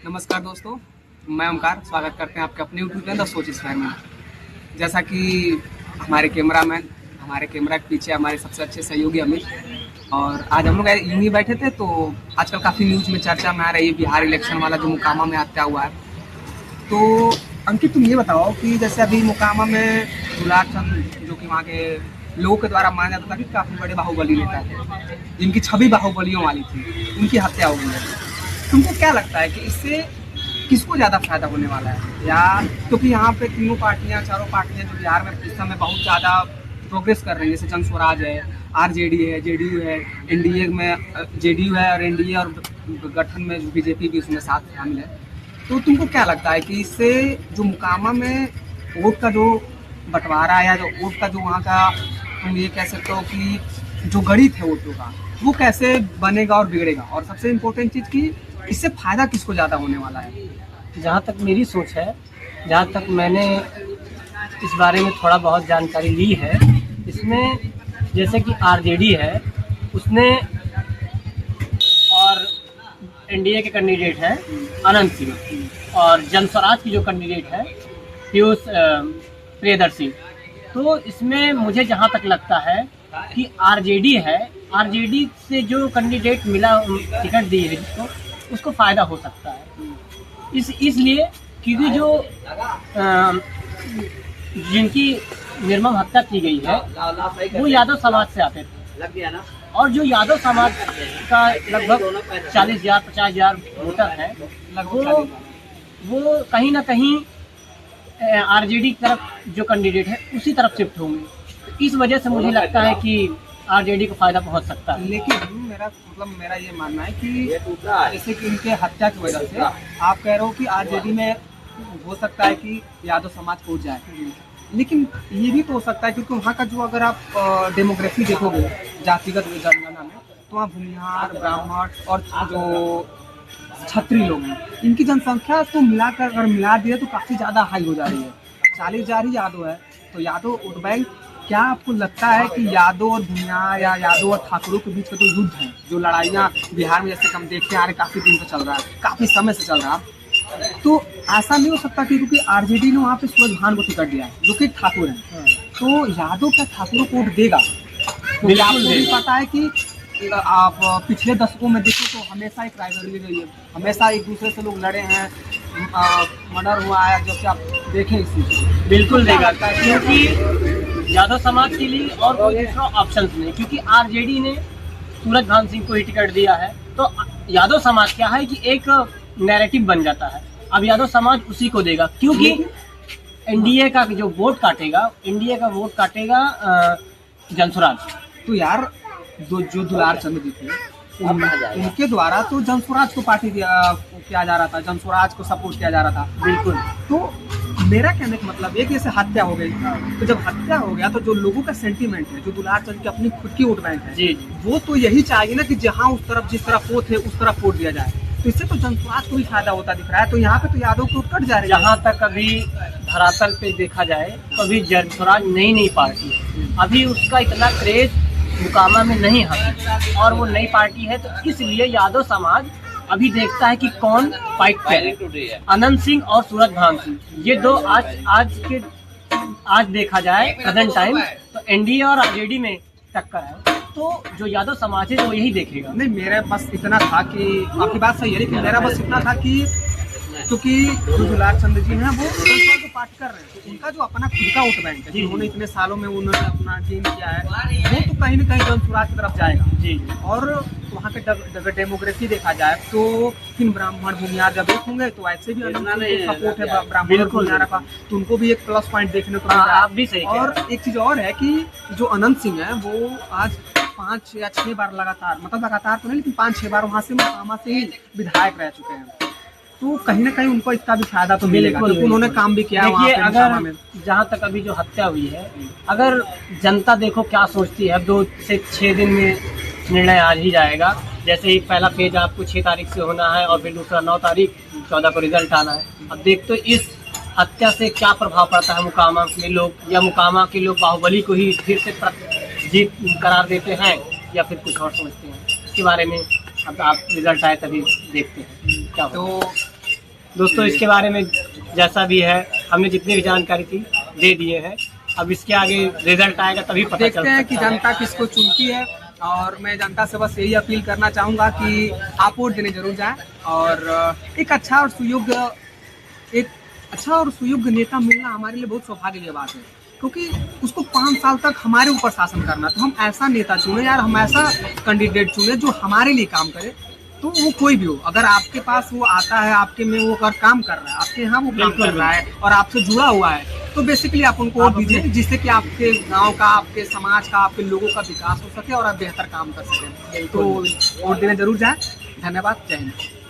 नमस्कार दोस्तों, मैं ओमकार स्वागत करते हैं आपके अपने यूट्यूब चैनल सोच स्क्वायर में। जैसा कि हमारे कैमरामैन, हमारे कैमरा के पीछे हमारे सबसे अच्छे सहयोगी अमित, और आज हम लोग यूं ही बैठे थे तो आजकल काफ़ी न्यूज़ में चर्चा में आ रही है बिहार इलेक्शन वाला जो मोकामा में हत्या हुआ है। तो अंकित, तुम ये बताओ कि जैसे अभी मोकामा में दुलार चंद, जो कि वहाँ के लोगों के द्वारा माना जाता था कि काफ़ी बड़े बाहुबली नेता थे, जिनकी छवि बाहुबलियों वाली थी, उनकी हत्या हो गई है। तुमको क्या लगता है कि इससे किसको ज़्यादा फायदा होने वाला है? या क्योंकि यहाँ पे तीनों पार्टियाँ, चारों पार्टियाँ जो बिहार में इस समय बहुत ज़्यादा प्रोग्रेस कर रही है, जैसे जन स्वराज है, आरजेडी है, जेडीयू है, एनडीए में जेडीयू है, और एनडीए और गठन में बीजेपी भी उसमें साथ शामिल है। तो तुमको क्या लगता है कि इससे जो मोकामा में वोट का जो बंटवारा है, या जो वोट का जो वहाँ का, तुम ये कह सकते हो कि जो गणित है वोटों का, वो कैसे बनेगा और बिगड़ेगा? और सबसे इम्पोर्टेंट चीज़ की इससे फायदा किसको ज़्यादा होने वाला है? जहाँ तक मेरी सोच है, जहाँ तक मैंने इस बारे में थोड़ा बहुत जानकारी ली है, इसमें जैसे कि आरजेडी है उसने, और एनडीए के कैंडिडेट हैं अनंत सिंह, और जन स्वराज की जो कैंडिडेट है पीयूष प्रियदर्शी। तो इसमें मुझे जहाँ तक लगता है कि आरजेडी है, आरजेडी से जो कैंडिडेट मिला, टिकट दी है जिसको, उसको फ़ायदा हो सकता है। इसलिए क्योंकि जो जिनकी निर्मम हत्या की गई है वो यादव समाज से आते थे, और जो यादव समाज का लगभग 40,000 50,000 वोटर है, वो कहीं ना कहीं आरजेडी की तरफ जो कैंडिडेट है उसी तरफ शिफ्ट होंगे। इस वजह से मुझे लगता है कि आरजेडी को फायदा पहुंच सकता है। लेकिन मेरा ये मानना है कि जैसे कि इनके हत्या की वजह से आप कह रहे हो कि आरजेडी में हो सकता है कि यादव समाज पहुंच जाए, लेकिन ये भी तो हो सकता है क्योंकि वहाँ का जो, अगर आप डेमोग्राफी देखोगे जातिगत जनगणना में, तो वहाँ भूमिहार, ब्राह्मण और जो क्षत्रिय लोग हैं, इनकी जनसंख्या तो मिलाकर अगर मिला दिए तो काफ़ी ज़्यादा हाई हो जा रही है। 40,000 ही यादव है, तो यादव वोट बैंक, क्या आपको लगता है कि यादव और भूमिहार या यादव और ठाकुरों के बीच का जो युद्ध है, जो लड़ाइयाँ बिहार में जैसे हम देखते आ रहे, काफ़ी दिन से चल रहा है, काफ़ी समय से चल रहा है, तो ऐसा नहीं हो सकता कि क्योंकि आरजेडी ने वहाँ पे सूरज भान को टिकट दिया है जो कि ठाकुर है, तो यादव क्या ठाकुरों को वोट देगा? तो आपको भी पता है कि आप पिछले दशकों में देखें तो हमेशा एक राइवलरी रही है, हमेशा एक दूसरे से लोग लड़े हैं, मर्डर हुआ है, जब से आप देखें इस चीज़ को। बिल्कुल देगा, क्योंकि यादव समाज के लिए और कोई दूसरा ऑप्शन नहीं, क्योंकि आरजेडी ने सूरज भान सिंह को ही टिकट दिया है। तो यादव समाज क्या है कि एक नैरेटिव बन जाता है, अब यादव समाज उसी को देगा, क्योंकि एनडीए का जो वोट काटेगा, एनडीए का वोट काटेगा जनसुराज। तो यार जो दुलार चंद जी थे, उनके द्वारा तो जनसुराज को पार्टी किया जा रहा था, जनसुराज को सपोर्ट किया जा रहा था। बिल्कुल। तो मेरा कहने का मतलब ये कि जैसे हत्या हो गई, तो जब हत्या हो गया तो जो लोगों का सेंटीमेंट है, जो दुलार चंद की अपनी खुद की वोट बैंक है जी, वो तो यही चाहिए ना कि जहाँ उस तरफ, जिस तरफ वोट है उस तरफ वोट दिया जाए। तो इससे तो जनसुराज को भी फायदा होता दिख रहा है। तो यहाँ पे तो यादव को कट जा रहे हैं। जहाँ तक अभी धरातल पे देखा जाए तो अभी जनसुराज नई पार्टी है, अभी उसका इतना क्रेज मोकामा में नहीं है, और वो नई पार्टी है, तो इसलिए यादव समाज अभी देखता है कि कौन फाइट करे। अनंत सिंह और सूरज भान सिंह, ये दो आज देखा जाए प्रेजेंट टाइम, तो एनडीए और आरजेडी में टक्कर है, तो जो यादव समाज है वो यही देखेगा। नहीं, मेरा बस इतना था कि आपकी बात सही है, लेकिन मेरा बस इतना था कि क्योंकि जो दुलार चंद जी हैं वो जनसुराज को पार्टी कर रहे हैं, तो उनका जो अपना खुद का वोट बैंक है, उन्होंने इतने सालों में उन्होंने अपना गेम किया है, वो तो कहीं ना कहीं जनसुराज की तरफ जाएगा जी। और वहाँ के डेमोग्राफी देखा जाए तो फिर ब्राह्मण भूमिहार जब एक होंगे तो ऐसे भी सपोर्ट है ब्राह्मण भूमिहार का, तो उनको भी एक प्लस पॉइंट देखने को मिला। आप भी सही। और एक चीज़ और है कि जो अनंत सिंह है वो आज 5 या 6 बार लगातार, मतलब लगातार तो नहीं लेकिन 5-6 बार वहाँ से मोकामा से ही विधायक रह चुके हैं, तो कहीं ना कहीं उनको इसका भी फायदा तो मिलेगा क्योंकि उन्होंने काम भी किया। देखिए, अगर जहाँ तक अभी जो हत्या हुई है, अगर जनता देखो क्या सोचती है, 2 से 6 दिन में निर्णय आ ही जाएगा। जैसे ही पहला फेज आपको 6 तारीख से होना है, और फिर दूसरा 9 तारीख, 14 को रिजल्ट आना है। अब देख तो इस हत्या से क्या प्रभाव पड़ता है मोकामा में लोग, या मोकामा के लोग बाहुबली को ही फिर से जीत करार देते हैं, या फिर कुछ और समझते हैं। इसके बारे में अब आप रिजल्ट आए तभी देखते हैं क्या। तो दोस्तों इसके बारे में जैसा भी है हमने जितनी भी जानकारी थी दे दिए हैं। अब इसके आगे रिजल्ट आएगा तभी पता देखते चल हैं कि सकता है। जनता किसको चुनती है। और मैं जनता से बस यही अपील करना चाहूँगा कि आप वोट देने जरूर जाएं और एक अच्छा और सुयोग्य नेता मिलना हमारे लिए बहुत सौभाग्य की बात है, क्योंकि उसको 5 साल तक हमारे ऊपर शासन करना, तो हम ऐसा नेता चुने यार, हम ऐसा कैंडिडेट चुने जो हमारे लिए काम करे। तो वो कोई भी हो, अगर आपके पास वो आता है, आपके में वो अगर काम कर रहा है, आपके यहाँ वो काम कर रहा है और आपसे जुड़ा हुआ है, तो बेसिकली आप उनको वोट दीजिए, जिससे कि आपके गांव का, आपके समाज का, आपके लोगों का विकास हो सके और आप बेहतर काम कर सकें। तो वोट देने जरूर जाएं। धन्यवाद। जय हिंद।